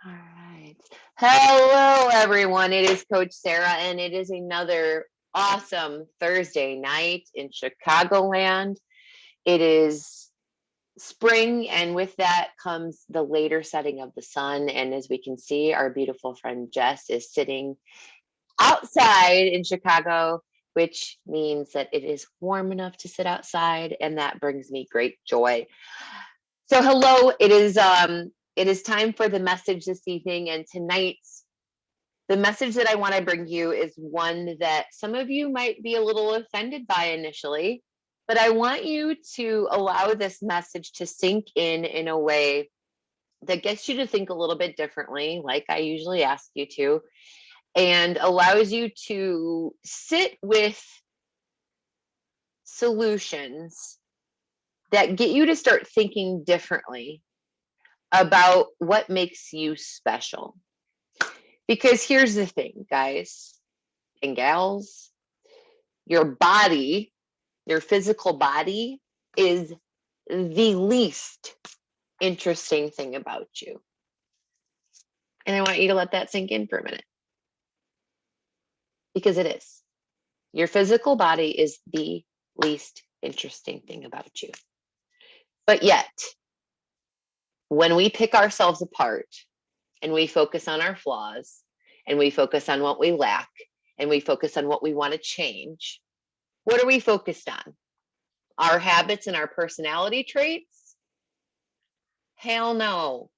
All right. Hello, everyone. It is Coach Sarah, and it is another awesome Thursday night in Chicagoland. It is spring, and with that comes the later setting of the sun. And as we can see, our beautiful friend Jess is sitting outside in Chicago, which means that it is warm enough to sit outside, and that brings me great joy. So hello, it is time for the message this evening, and tonight's the message that I want to bring you is one that some of you might be a little offended by initially, but I want you to allow this message to sink in a way that gets you to think a little bit differently, like I usually ask you to, and allows you to sit with solutions that get you to start thinking differently about what makes you special. Because here's the thing, guys and gals, your body, your physical body, is the least interesting thing about you. And I want you to let that sink in for a minute, because it is. Your physical body is the least interesting thing about you. But yet, when we pick ourselves apart and we focus on our flaws and we focus on what we lack and we focus on what we want to change, what are we focused on? Our habits and our personality traits? Hell no.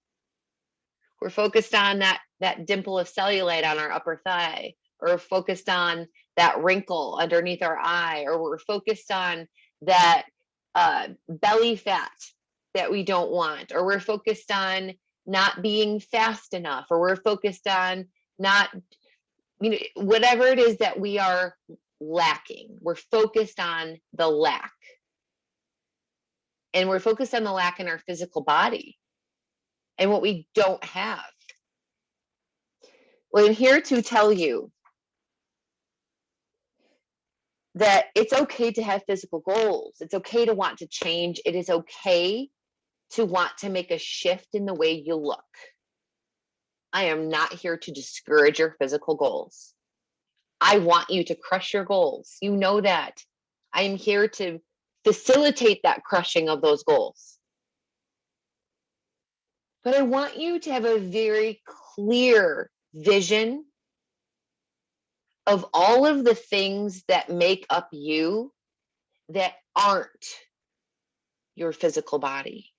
We're focused on that dimple of cellulite on our upper thigh, or we're focused on that wrinkle underneath our eye, or we're focused on that belly fat that we don't want, or we're focused on not being fast enough, or we're focused on not, whatever it is that we are lacking. We're focused on the lack. And we're focused on the lack in our physical body and what we don't have. Well, I'm here to tell you that it's okay to have physical goals. It's okay to want to change. It is okay to want to make a shift in the way you look. I am not here to discourage your physical goals. I want you to crush your goals. You know that. I am here to facilitate that crushing of those goals. But I want you to have a very clear vision of all of the things that make up you that aren't your physical body,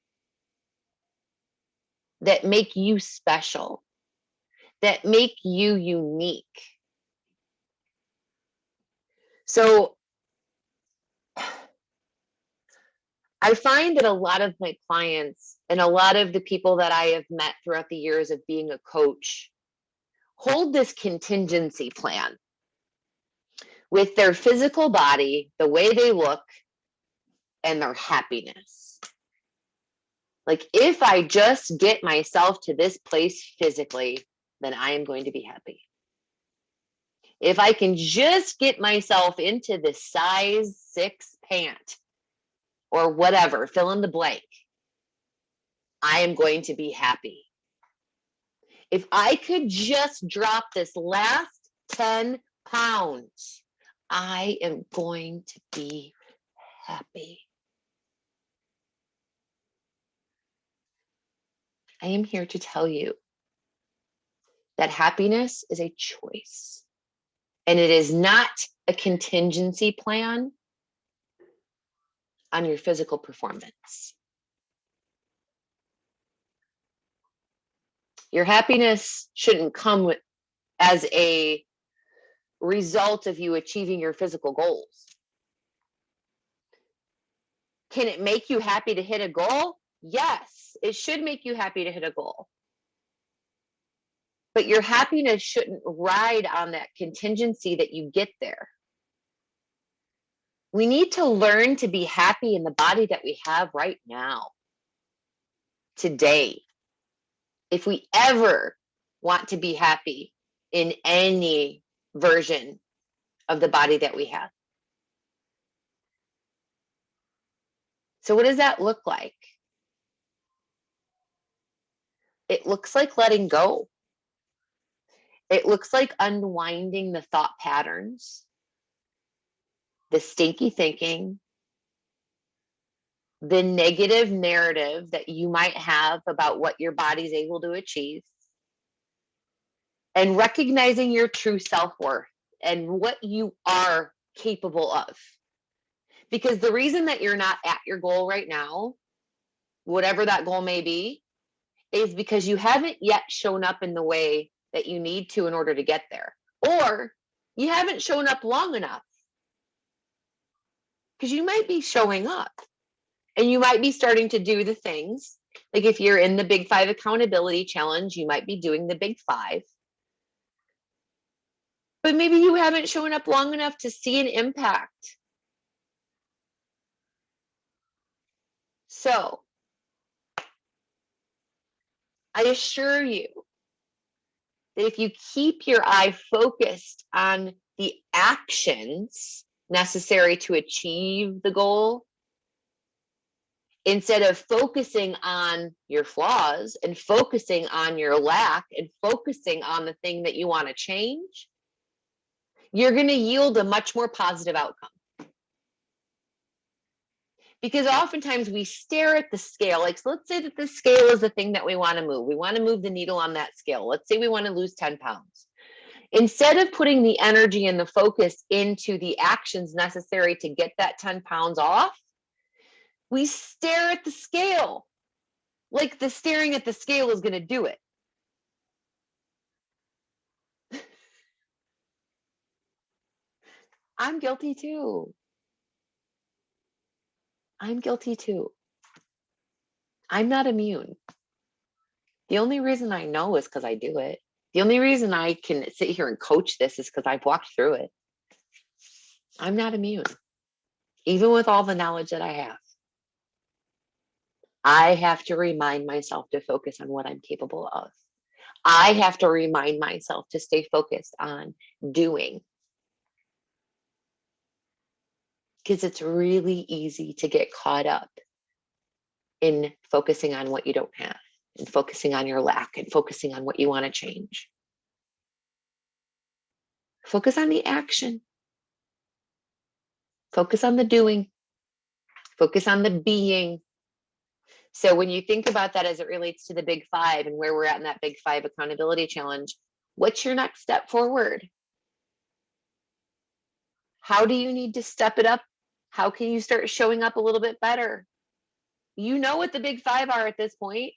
that make you special, that make you unique. So I find that a lot of my clients and a lot of the people that I have met throughout the years of being a coach hold this contingency plan with their physical body, the way they look, and their happiness. Like, if I just get myself to this place physically, then I am going to be happy. If I can just get myself into the size 6 pant or whatever, fill in the blank, I am going to be happy. If I could just drop this last 10 pounds, I am going to be happy. I am here to tell you that happiness is a choice, and it is not a contingency plan on your physical performance. Your happiness shouldn't come as a result of you achieving your physical goals. Can it make you happy to hit a goal? Yes, it should make you happy to hit a goal. But your happiness shouldn't ride on that contingency that you get there. We need to learn to be happy in the body that we have right now, today. If we ever want to be happy in any version of the body that we have. So what does that look like? It looks like letting go. It looks like unwinding the thought patterns, the stinky thinking, the negative narrative that you might have about what your body's able to achieve, and recognizing your true self-worth and what you are capable of. Because the reason that you're not at your goal right now, whatever that goal may be, is because you haven't yet shown up in the way that you need to in order to get there. Or you haven't shown up long enough. Because you might be showing up and you might be starting to do the things. Like if you're in the Big 5 accountability challenge, you might be doing the Big 5. But maybe you haven't shown up long enough to see an impact. So I assure you that if you keep your eye focused on the actions necessary to achieve the goal, instead of focusing on your flaws and focusing on your lack and focusing on the thing that you want to change, you're going to yield a much more positive outcome. Because oftentimes we stare at the scale. Like, so let's say that the scale is the thing that we want to move. We want to move the needle on that scale. Let's say we want to lose 10 pounds. Instead of putting the energy and the focus into the actions necessary to get that 10 pounds off, we stare at the scale like the staring at the scale is going to do it. I'm guilty too. I'm guilty too. I'm not immune. The only reason I know is because I do it. The only reason I can sit here and coach this is because I've walked through it. I'm not immune, even with all the knowledge that I have. I have to remind myself to focus on what I'm capable of. I have to remind myself to stay focused on doing. Because it's really easy to get caught up in focusing on what you don't have, and focusing on your lack, and focusing on what you want to change. Focus on the action. Focus on the doing. Focus on the being. So when you think about that as it relates to the Big 5 and where we're at in that Big 5 accountability challenge, what's your next step forward? How do you need to step it up? How can you start showing up a little bit better? You know what the Big 5 are at this point.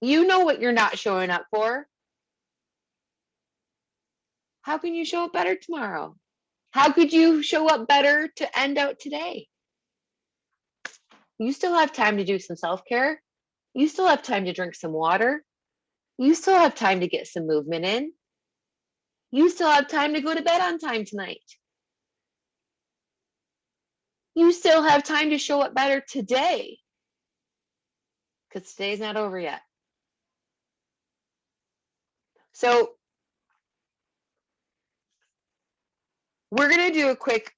You know what you're not showing up for. How can you show up better tomorrow? How could you show up better to end out today? You still have time to do some self-care. You still have time to drink some water. You still have time to get some movement in. You still have time to go to bed on time tonight. You still have time to show up better today, because today's not over yet. So we're going to do a quick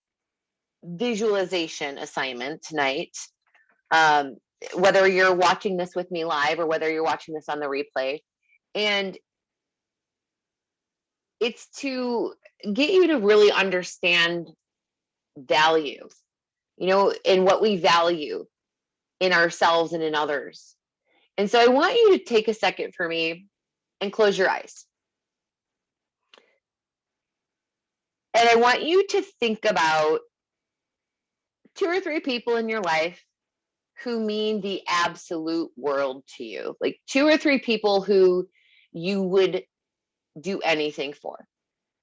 visualization assignment tonight. Whether you're watching this with me live or whether you're watching this on the replay. And it's to get you to really understand value, and what we value in ourselves and in others. And so I want you to take a second for me and close your eyes. And I want you to think about 2 or 3 people in your life who mean the absolute world to you. Like 2 or 3 people who you would do anything for.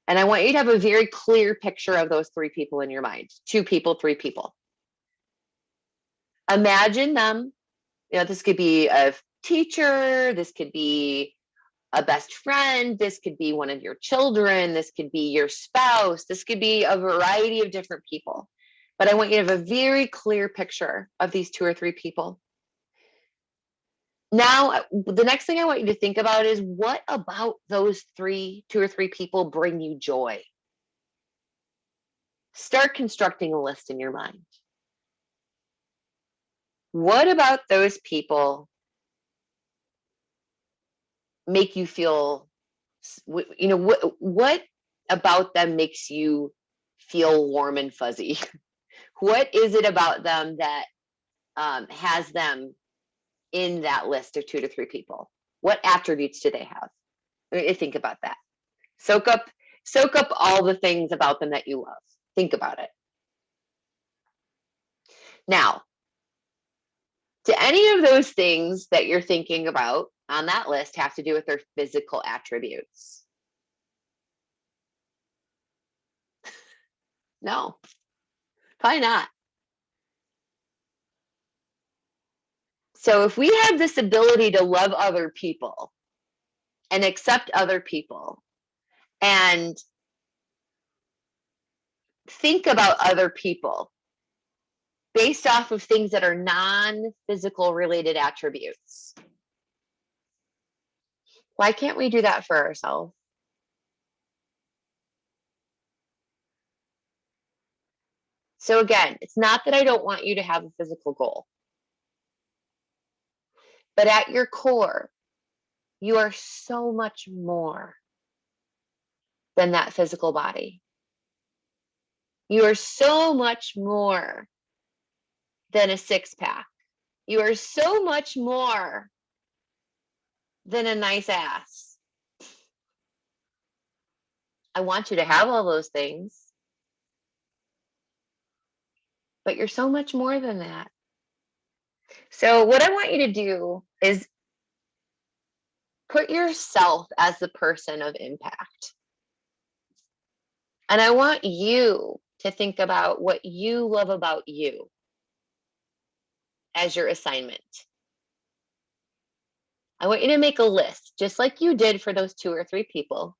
And I want you to have a very clear picture of those 3 people in your mind. 2 people, 3 people. Imagine them. This could be a teacher, this could be a best friend, this could be one of your children, this could be your spouse, this could be a variety of different people. But I want you to have a very clear picture of these 2 or 3 people. Now, the next thing I want you to think about is, what about those 2 or 3 people bring you joy? Start constructing a list in your mind. What about those people make you feel, what about them makes you feel warm and fuzzy? What is it about them that has them in that list of 2 to 3 people? What attributes do they have? Think about that. Soak up all the things about them that you love. Think about it. Now, do any of those things that you're thinking about on that list have to do with their physical attributes? No, probably not. So if we have this ability to love other people and accept other people and think about other people based off of things that are non-physical related attributes, why can't we do that for ourselves? So again, it's not that I don't want you to have a physical goal, but at your core, you are so much more than that physical body. You are so much more than a 6-pack. You are so much more than a nice ass. I want you to have all those things, but you're so much more than that. So what I want you to do is put yourself as the person of impact. And I want you to think about what you love about you as your assignment. I want you to make a list, just like you did for those 2 or 3 people.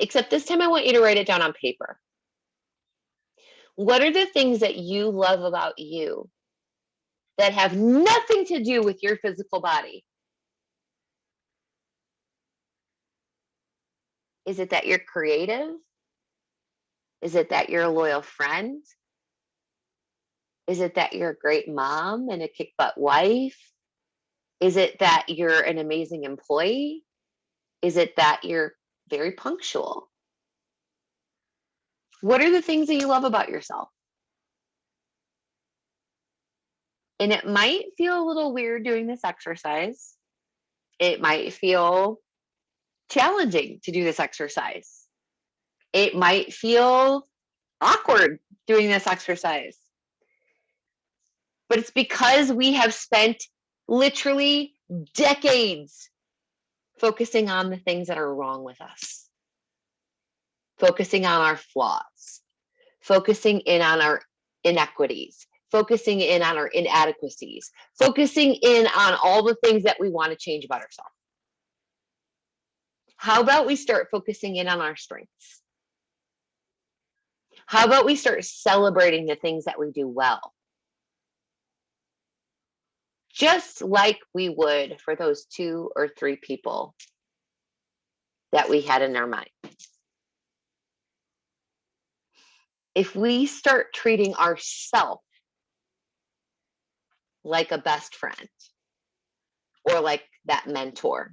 Except this time I want you to write it down on paper. What are the things that you love about you that have nothing to do with your physical body? Is it that you're creative? Is it that you're a loyal friend? Is it that you're a great mom and a kick butt wife? Is it that you're an amazing employee? Is it that you're very punctual? What are the things that you love about yourself? And it might feel a little weird doing this exercise. It might feel challenging to do this exercise. It might feel awkward doing this exercise. But it's because we have spent literally decades focusing on the things that are wrong with us, focusing on our flaws, focusing in on our inequities, focusing in on our inadequacies, focusing in on all the things that we want to change about ourselves. How about we start focusing in on our strengths? How about we start celebrating the things that we do well? Just like we would for those 2 or 3 people that we had in our mind. If we start treating ourselves like a best friend, or like that mentor,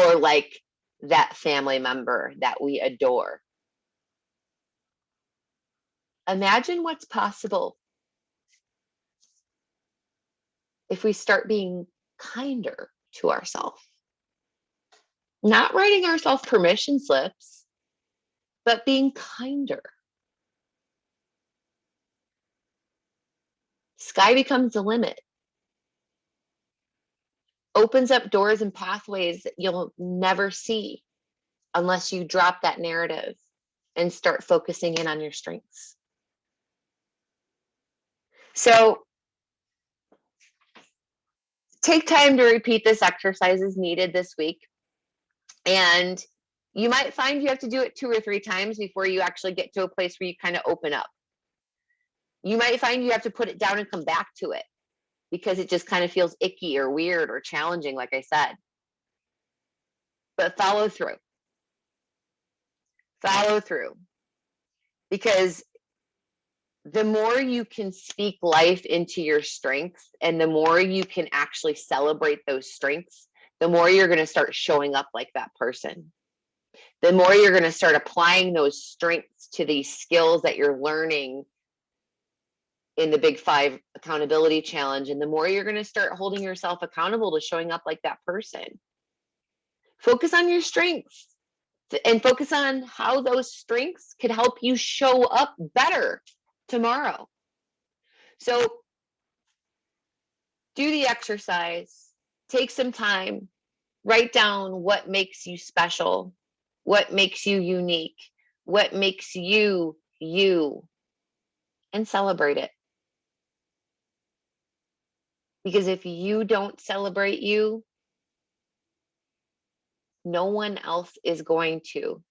or like that family member that we adore, imagine what's possible if we start being kinder to ourselves. Not writing ourselves permission slips, but being kinder. Sky becomes the limit. Opens up doors and pathways that you'll never see unless you drop that narrative and start focusing in on your strengths. So take time to repeat this exercise as needed this week. And you might find you have to do it 2 or 3 times before you actually get to a place where you kind of open up. You might find you have to put it down and come back to it because it just kind of feels icky or weird or challenging, like I said. But follow through. Follow through. Because the more you can speak life into your strengths and the more you can actually celebrate those strengths, the more you're going to start showing up like that person. The more you're going to start applying those strengths to these skills that you're learning in the Big 5 Accountability Challenge. And the more you're going to start holding yourself accountable to showing up like that person. Focus on your strengths and focus on how those strengths could help you show up better tomorrow. So do the exercise, take some time, write down what makes you special, what makes you unique, what makes you you, and celebrate it. Because if you don't celebrate you, no one else is going to.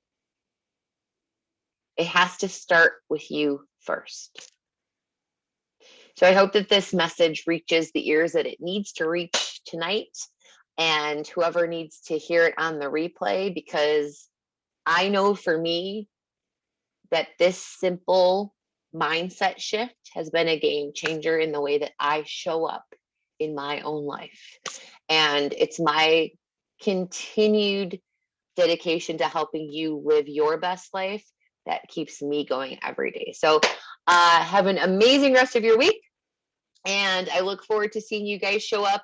It has to start with you first. So I hope that this message reaches the ears that it needs to reach tonight, and whoever needs to hear it on the replay, because I know for me that this simple mindset shift has been a game changer in the way that I show up in my own life. And it's my continued dedication to helping you live your best life that keeps me going every day. So have an amazing rest of your week. And I look forward to seeing you guys show up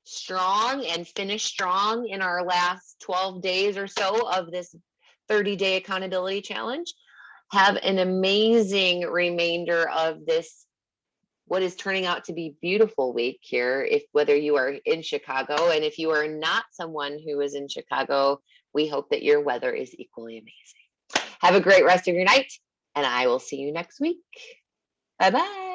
strong and finish strong in our last 12 days or so of this 30-day accountability challenge. Have an amazing remainder of this, what is turning out to be beautiful week here, if whether you are in Chicago, and if you are not someone who is in Chicago, we hope that your weather is equally amazing. Have a great rest of your night, and I will see you next week. Bye-bye.